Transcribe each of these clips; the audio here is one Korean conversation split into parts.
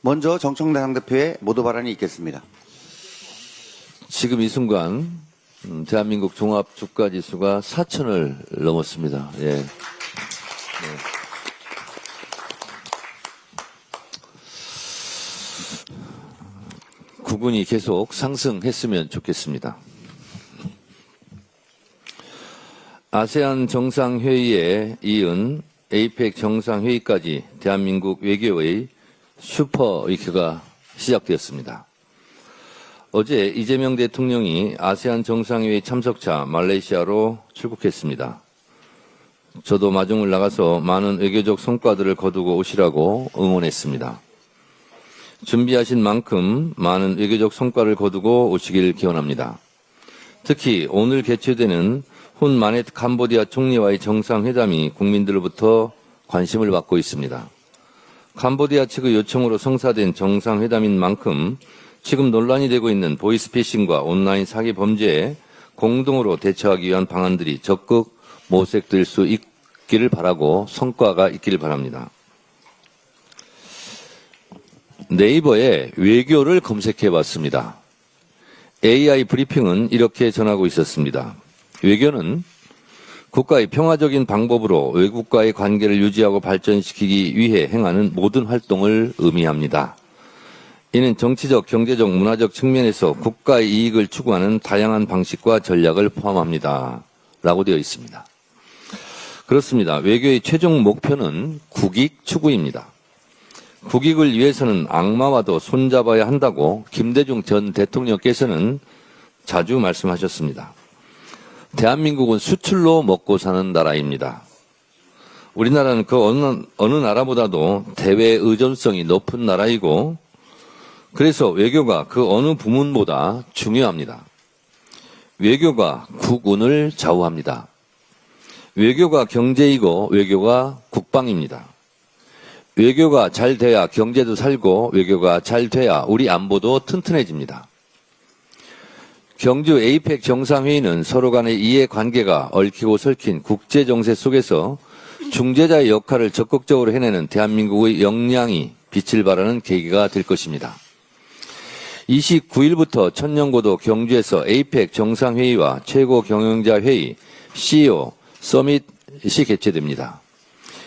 먼저 정청래 당대표의 모두 발언이 있겠습니다. 지금 이 순간 대한민국 종합주가지수가 4,000을 넘었습니다. 예. 네. 구군이 계속 상승했으면 좋겠습니다. 아세안 정상회의에 이은 에이펙 정상회의까지 대한민국 외교의 슈퍼위크가 시작되었습니다. 어제 이재명 대통령이 아세안 정상회의 참석차 말레이시아로 출국했습니다. 저도 마중을 나가서 많은 외교적 성과들을 거두고 오시라고 응원했습니다. 준비하신 만큼 많은 외교적 성과를 거두고 오시길 기원합니다. 특히 오늘 개최되는 훈 마넷 캄보디아 총리와의 정상회담이 국민들로부터 관심을 받고 있습니다. 캄보디아 측의 요청으로 성사된 정상회담인 만큼 지금 논란이 되고 있는 보이스피싱과 온라인 사기 범죄에 공동으로 대처하기 위한 방안들이 적극 모색될 수 있기를 바라고 성과가 있기를 바랍니다. 네이버에 외교를 검색해봤습니다. AI 브리핑은 이렇게 전하고 있었습니다. 외교는 국가의 평화적인 방법으로 외국과의 관계를 유지하고 발전시키기 위해 행하는 모든 활동을 의미합니다. 이는 정치적, 경제적, 문화적 측면에서 국가의 이익을 추구하는 다양한 방식과 전략을 포함합니다. 라고 되어 있습니다. 그렇습니다. 외교의 최종 목표는 국익 추구입니다. 국익을 위해서는 악마와도 손잡아야 한다고 김대중 전 대통령께서는 자주 말씀하셨습니다. 대한민국은 수출로 먹고 사는 나라입니다. 우리나라는 그 어느 나라보다도 대외 의존성이 높은 나라이고 그래서 외교가 그 어느 부문보다 중요합니다. 외교가 국운을 좌우합니다. 외교가 경제이고 외교가 국방입니다. 외교가 잘 돼야 경제도 살고 외교가 잘 돼야 우리 안보도 튼튼해집니다. 경주 에이펙 정상회의는 서로 간의 이해관계가 얽히고 설킨 국제정세 속에서 중재자의 역할을 적극적으로 해내는 대한민국의 역량이 빛을 발하는 계기가 될 것입니다. 29일부터 천년고도 경주에서 에이펙 정상회의와 최고경영자회의, CEO 서밋이 개최됩니다.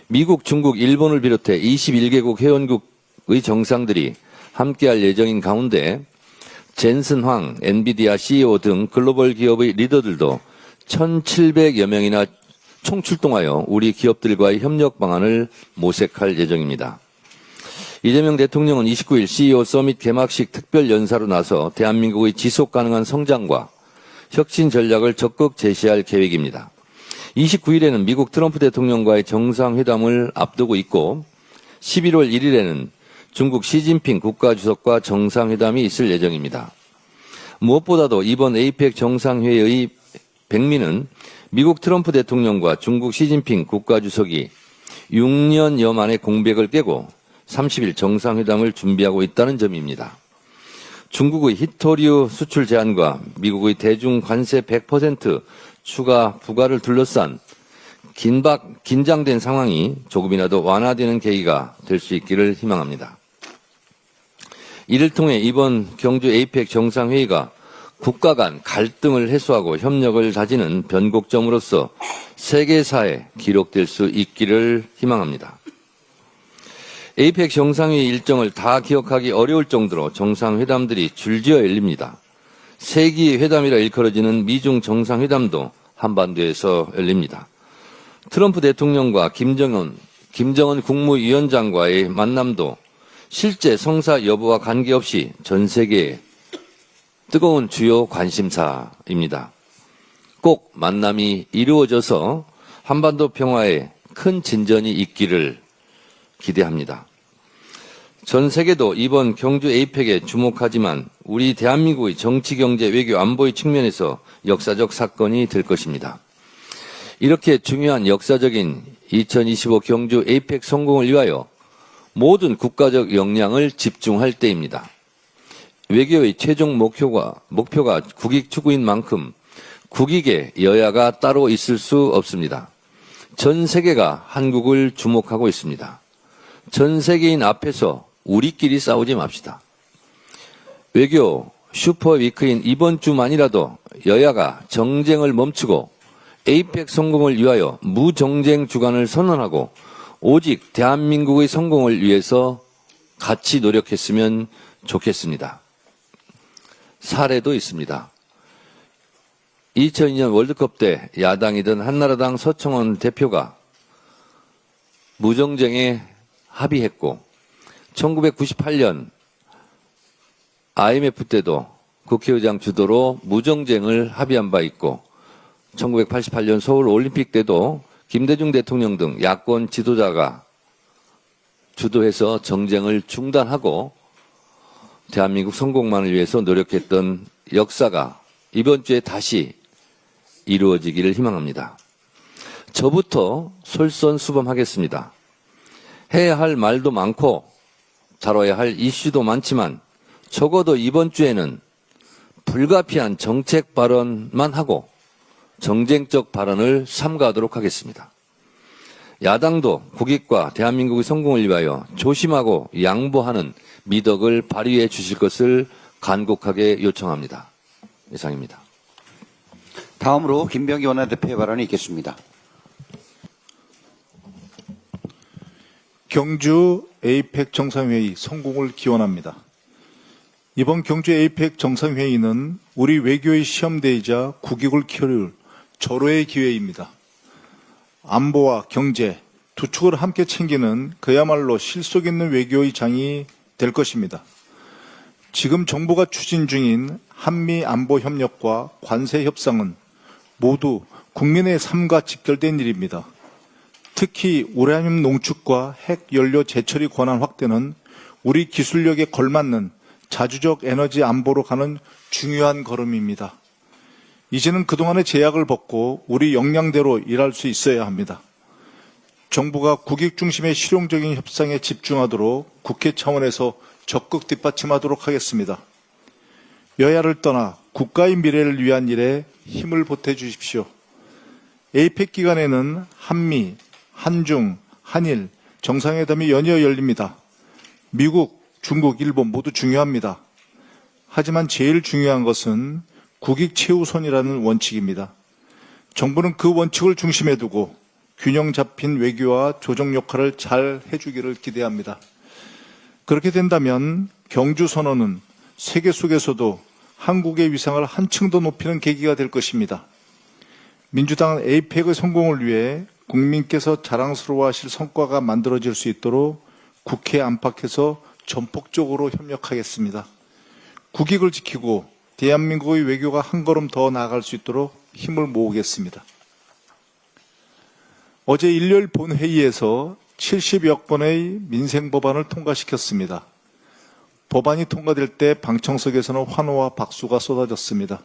미국, 중국, 일본을 비롯해 21개국 회원국의 정상들이 함께할 예정인 가운데 젠슨 황, 엔비디아 CEO 등 글로벌 기업의 리더들도 1,700여 명이나 총출동하여 우리 기업들과의 협력 방안을 모색할 예정입니다. 이재명 대통령은 29일 CEO 서밋 개막식 특별 연사로 나서 대한민국의 지속 가능한 성장과 혁신 전략을 적극 제시할 계획입니다. 29일에는 미국 트럼프 대통령과의 정상회담을 앞두고 있고 11월 1일에는 중국 시진핑 국가주석과 정상회담이 있을 예정입니다. 무엇보다도 이번 에이펙 정상회의의 백미는 미국 트럼프 대통령과 중국 시진핑 국가주석이 6년여 만에 공백을 깨고 30일 정상회담을 준비하고 있다는 점입니다. 중국의 히토류 수출 제한과 미국의 대중 관세 100% 추가 부과를 둘러싼 긴장된 상황이 조금이라도 완화되는 계기가 될 수 있기를 희망합니다. 이를 통해 이번 경주 에이펙 정상회의가 국가 간 갈등을 해소하고 협력을 다지는 변곡점으로서 세계사에 기록될 수 있기를 희망합니다. 에이펙 정상회의 일정을 다 기억하기 어려울 정도로 정상회담들이 줄지어 열립니다. 세기 회담이라 일컬어지는 미중 정상회담도 한반도에서 열립니다. 트럼프 대통령과 김정은 국무위원장과의 만남도 실제 성사 여부와 관계없이 전 세계의 뜨거운 주요 관심사입니다. 꼭 만남이 이루어져서 한반도 평화에 큰 진전이 있기를 기대합니다. 전 세계도 이번 경주 에이펙에 주목하지만 우리 대한민국의 정치, 경제, 외교, 안보의 측면에서 역사적 사건이 될 것입니다. 이렇게 중요한 역사적인 2025 경주 에이펙 성공을 위하여 모든 국가적 역량을 집중할 때입니다. 외교의 최종 목표가 국익 추구인 만큼 국익에 여야가 따로 있을 수 없습니다. 전 세계가 한국을 주목하고 있습니다. 전 세계인 앞에서 우리끼리 싸우지 맙시다. 외교 슈퍼위크인 이번 주만이라도 여야가 정쟁을 멈추고 에이펙 성공을 위하여 무정쟁 주간을 선언하고 오직 대한민국의 성공을 위해서 같이 노력했으면 좋겠습니다. 사례도 있습니다. 2002년 월드컵 때 야당이던 한나라당 서청원 대표가 무정쟁에 합의했고 1998년 IMF 때도 국회의장 주도로 무정쟁을 합의한 바 있고 1988년 서울 올림픽 때도 김대중 대통령 등 야권 지도자가 주도해서 정쟁을 중단하고 대한민국 성공만을 위해서 노력했던 역사가 이번 주에 다시 이루어지기를 희망합니다. 저부터 솔선수범하겠습니다. 해야 할 말도 많고 다뤄야 할 이슈도 많지만 적어도 이번 주에는 불가피한 정책 발언만 하고 정쟁적 발언을 삼가하도록 하겠습니다. 야당도 국익과 대한민국의 성공을 위하여 조심하고 양보하는 미덕을 발휘해 주실 것을 간곡하게 요청합니다. 이상입니다. 다음으로 김병기 원내대표의 발언이 있겠습니다. 경주 에이펙 정상회의 성공을 기원합니다. 이번 경주 에이펙 정상회의는 우리 외교의 시험대이자 국익을 키울 절호의 기회입니다. 안보와 경제 두 축을 함께 챙기는 그야말로 실속 있는 외교의 장이 될 것입니다. 지금 정부가 추진 중인 한미 안보 협력과 관세 협상은 모두 국민의 삶과 직결된 일입니다. 특히 우라늄 농축과 핵 연료 재처리 권한 확대는 우리 기술력에 걸맞는 자주적 에너지 안보로 가는 중요한 걸음입니다. 이제는 그동안의 제약을 벗고 우리 역량대로 일할 수 있어야 합니다. 정부가 국익 중심의 실용적인 협상에 집중하도록 국회 차원에서 적극 뒷받침하도록 하겠습니다. 여야를 떠나 국가의 미래를 위한 일에 힘을 보태 주십시오. 에이펙 기간에는 한미, 한중, 한일 정상회담이 연이어 열립니다. 미국, 중국, 일본 모두 중요합니다. 하지만 제일 중요한 것은 국익 최우선이라는 원칙입니다. 정부는 그 원칙을 중심에 두고 균형 잡힌 외교와 조정 역할을 잘 해주기를 기대합니다. 그렇게 된다면 경주 선언은 세계 속에서도 한국의 위상을 한층 더 높이는 계기가 될 것입니다. 민주당은 에이펙의 성공을 위해 국민께서 자랑스러워하실 성과가 만들어질 수 있도록 국회 안팎에서 전폭적으로 협력하겠습니다. 국익을 지키고 대한민국의 외교가 한 걸음 더 나아갈 수 있도록 힘을 모으겠습니다. 어제 일요일 본회의에서 70여 건의 민생법안을 통과시켰습니다. 법안이 통과될 때 방청석에서는 환호와 박수가 쏟아졌습니다.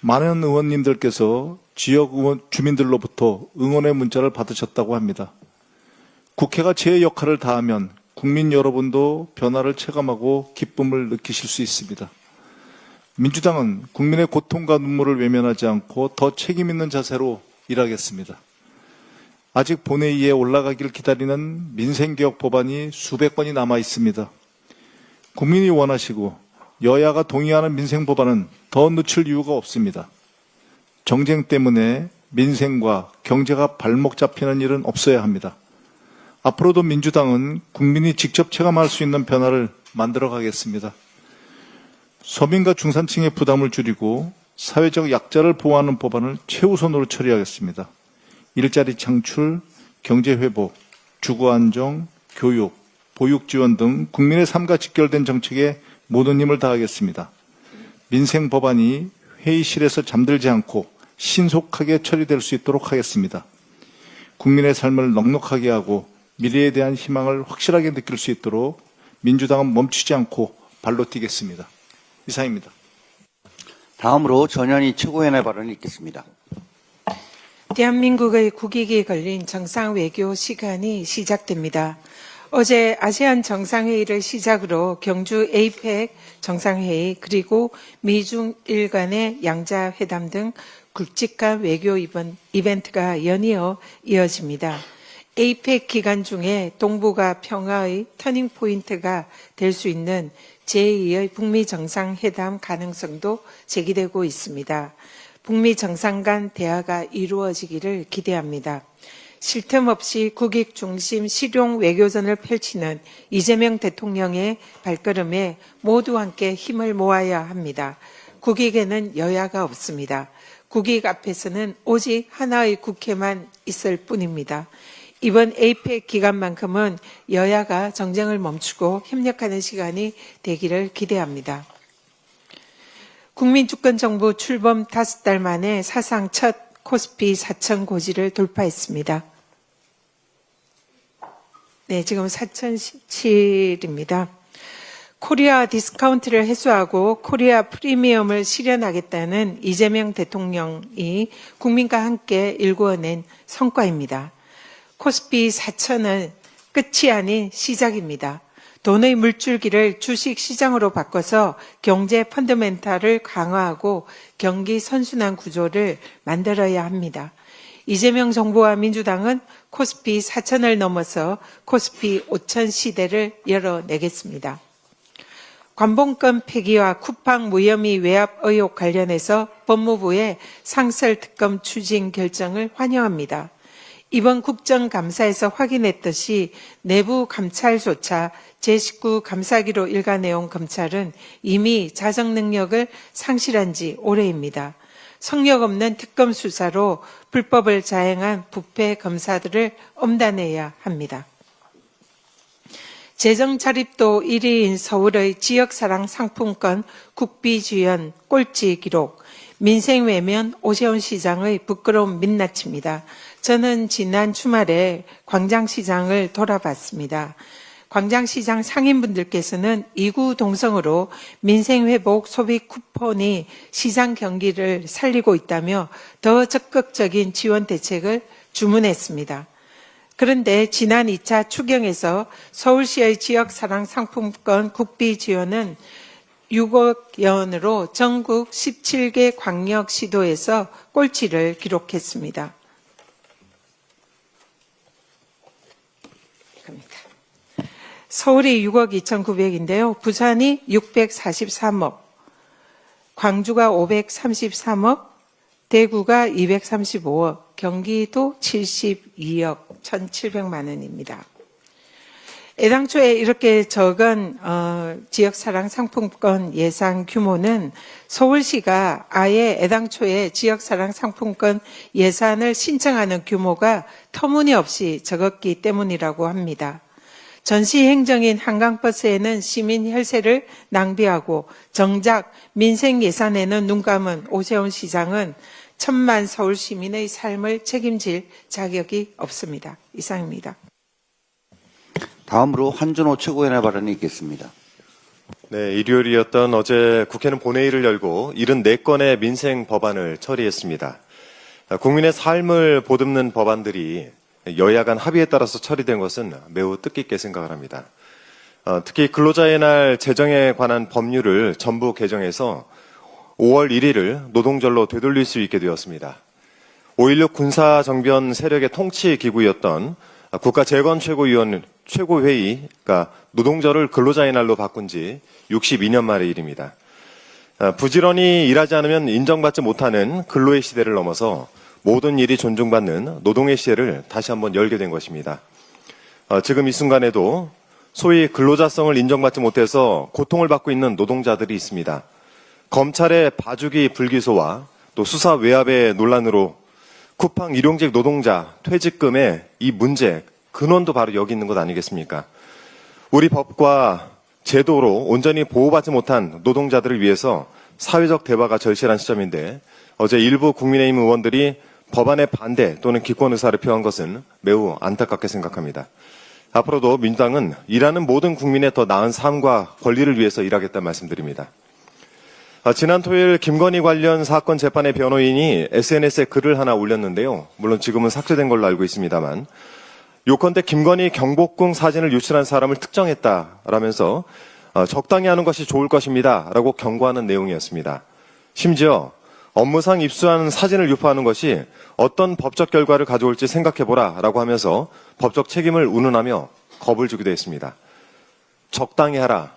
많은 의원님들께서 지역 주민들로부터 응원의 문자를 받으셨다고 합니다. 국회가 제 역할을 다하면 국민 여러분도 변화를 체감하고 기쁨을 느끼실 수 있습니다. 민주당은 국민의 고통과 눈물을 외면하지 않고 더 책임 있는 자세로 일하겠습니다. 아직 본회의에 올라가길 기다리는 민생개혁 법안이 수백 건이 남아 있습니다. 국민이 원하시고 여야가 동의하는 민생법안은 더 늦출 이유가 없습니다. 정쟁 때문에 민생과 경제가 발목 잡히는 일은 없어야 합니다. 앞으로도 민주당은 국민이 직접 체감할 수 있는 변화를 만들어 가겠습니다. 서민과 중산층의 부담을 줄이고 사회적 약자를 보호하는 법안을 최우선으로 처리하겠습니다. 일자리 창출, 경제 회복, 주거 안정, 교육, 보육 지원 등 국민의 삶과 직결된 정책에 모든 힘을 다하겠습니다. 민생 법안이 회의실에서 잠들지 않고 신속하게 처리될 수 있도록 하겠습니다. 국민의 삶을 넉넉하게 하고 미래에 대한 희망을 확실하게 느낄 수 있도록 민주당은 멈추지 않고 발로 뛰겠습니다. 이상입니다. 다음으로 전현희 최고위원의 발언이 있겠습니다. 대한민국의 국익이 걸린 정상외교 시간이 시작됩니다. 어제 아세안 정상회의를 시작으로 경주 에이펙 정상회의 그리고 미중일 간의 양자회담 등 굵직한 외교 이벤트가 연이어 이어집니다. 에이펙 기간 중에 동북아 평화의 터닝 포인트가 될 수 있는 제2의 북미 정상회담 가능성도 제기되고 있습니다. 북미 정상 간 대화가 이루어지기를 기대합니다. 쉴 틈 없이 국익 중심 실용 외교전을 펼치는 이재명 대통령의 발걸음에 모두 함께 힘을 모아야 합니다. 국익에는 여야가 없습니다. 국익 앞에서는 오직 하나의 국회만 있을 뿐입니다. 이번 에이펙 기간만큼은 여야가 정쟁을 멈추고 협력하는 시간이 되기를 기대합니다. 국민주권정부 출범 5달 만에 사상 첫 코스피 4천 고지를 돌파했습니다. 네, 지금 4,017입니다. 코리아 디스카운트를 해소하고 코리아 프리미엄을 실현하겠다는 이재명 대통령이 국민과 함께 일구어낸 성과입니다. 코스피 4천은 끝이 아닌 시작입니다. 돈의 물줄기를 주식 시장으로 바꿔서 경제 펀더멘탈을 강화하고 경기 선순환 구조를 만들어야 합니다. 이재명 정부와 민주당은 코스피 4천을 넘어서 코스피 5천 시대를 열어내겠습니다. 관봉권 폐기와 쿠팡 무혐의 외압 의혹 관련해서 법무부의 상설특검 추진 결정을 환영합니다. 이번 국정감사에서 확인했듯이 내부 감찰조차 제19 감사기로 일관해온 검찰은 이미 자정 능력을 상실한 지 오래입니다. 성력 없는 특검 수사로 불법을 자행한 부패 검사들을 엄단해야 합니다. 재정 자립도 1위인 서울의 지역사랑 상품권 국비주연 꼴찌 기록, 민생 외면 오세훈 시장의 부끄러운 민낯입니다. 저는 지난 주말에 광장시장을 돌아봤습니다. 광장시장 상인분들께서는 이구동성으로 민생회복 소비 쿠폰이 시장 경기를 살리고 있다며 더 적극적인 지원 대책을 주문했습니다. 그런데 지난 2차 추경에서 서울시의 지역사랑 상품권 국비 지원은 6억 원으로 전국 17개 광역시도에서 꼴찌를 기록했습니다. 서울이 6억 2,900인데요. 부산이 643억, 광주가 533억, 대구가 235억, 경기도 72억 1,700만 원입니다. 애당초에 이렇게 적은 지역사랑 상품권 예산 규모는 서울시가 아예 애당초에 지역사랑 상품권 예산을 신청하는 규모가 터무니없이 적었기 때문이라고 합니다. 전시행정인 한강버스에는 시민 혈세를 낭비하고 정작 민생 예산에는 눈 감은 오세훈 시장은 천만 서울 시민의 삶을 책임질 자격이 없습니다. 이상입니다. 다음으로 한준호 최고위원의 발언이 있겠습니다. 네, 일요일이었던 어제 국회는 본회의를 열고 74건의 민생 법안을 처리했습니다. 국민의 삶을 보듬는 법안들이 여야 간 합의에 따라서 처리된 것은 매우 뜻깊게 생각을 합니다. 특히 근로자의 날 재정에 관한 법률을 전부 개정해서 5월 1일을 노동절로 되돌릴 수 있게 되었습니다. 5.16 군사정변 세력의 통치 기구였던 국가재건최고회의가 노동절을 근로자의 날로 바꾼 지 62년 만의 일입니다. 부지런히 일하지 않으면 인정받지 못하는 근로의 시대를 넘어서 모든 일이 존중받는 노동의 시대를 다시 한번 열게 된 것입니다. 지금 이 순간에도 소위 근로자성을 인정받지 못해서 고통을 받고 있는 노동자들이 있습니다. 검찰의 봐주기 불기소와 또 수사 외압의 논란으로 쿠팡 일용직 노동자 퇴직금의 이 문제 근원도 바로 여기 있는 것 아니겠습니까? 우리 법과 제도로 온전히 보호받지 못한 노동자들을 위해서 사회적 대화가 절실한 시점인데 어제 일부 국민의힘 의원들이 법안에 반대 또는 기권 의사를 표한 것은 매우 안타깝게 생각합니다. 앞으로도 민주당은 일하는 모든 국민의 더 나은 삶과 권리를 위해서 일하겠다는 말씀드립니다. 지난 토요일 김건희 관련 사건 재판의 변호인이 SNS에 글을 하나 올렸는데요. 물론 지금은 삭제된 걸로 알고 있습니다만 요컨대 김건희 경복궁 사진을 유출한 사람을 특정했다라면서 적당히 하는 것이 좋을 것입니다 라고 경고하는 내용이었습니다. 심지어 업무상 입수한 사진을 유포하는 것이 어떤 법적 결과를 가져올지 생각해보라 라고 하면서 법적 책임을 운운하며 겁을 주기도 했습니다. 적당히 하라.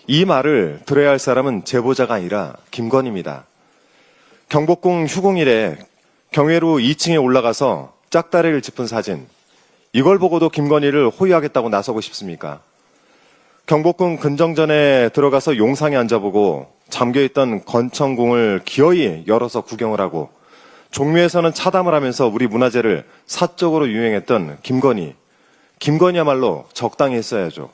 이 말을 들어야 할 사람은 제보자가 아니라 김건희입니다. 경복궁 휴궁일에 경회로 2층에 올라가서 짝다리를 짚은 사진, 이걸 보고도 김건희를 호위하겠다고 나서고 싶습니까? 경복궁 근정전에 들어가서 용상에 앉아보고 잠겨있던 건청궁을 기어이 열어서 구경을 하고 종묘에서는 차담을 하면서 우리 문화재를 사적으로 유행했던 김건희. 김건희야말로 적당히 했어야죠.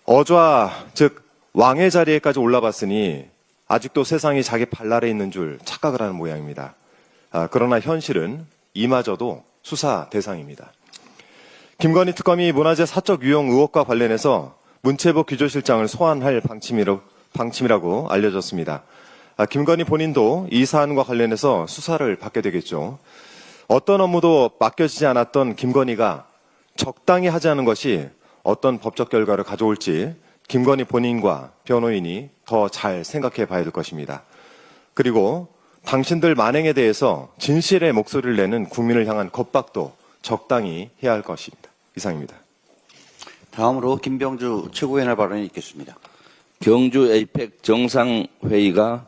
어좌, 즉 왕의 자리에까지 올라봤으니 아직도 세상이 자기 발 아래 있는 줄 착각을 하는 모양입니다. 그러나 현실은 이마저도 수사 대상입니다. 김건희 특검이 문화재 사적 유용 의혹과 관련해서 문체부 규조실장을 소환할 방침이라고 알려졌습니다. 김건희 본인도 이 사안과 관련해서 수사를 받게 되겠죠. 어떤 업무도 맡겨지지 않았던 김건희가 적당히 하지 않은 것이 어떤 법적 결과를 가져올지 김건희 본인과 변호인이 더 잘 생각해 봐야 될 것입니다. 그리고 당신들 만행에 대해서 진실의 목소리를 내는 국민을 향한 겁박도 적당히 해야 할 것입니다. 이상입니다. 다음으로 김병주 최고위원의 발언이 있겠습니다. 경주 에이펙 정상회의가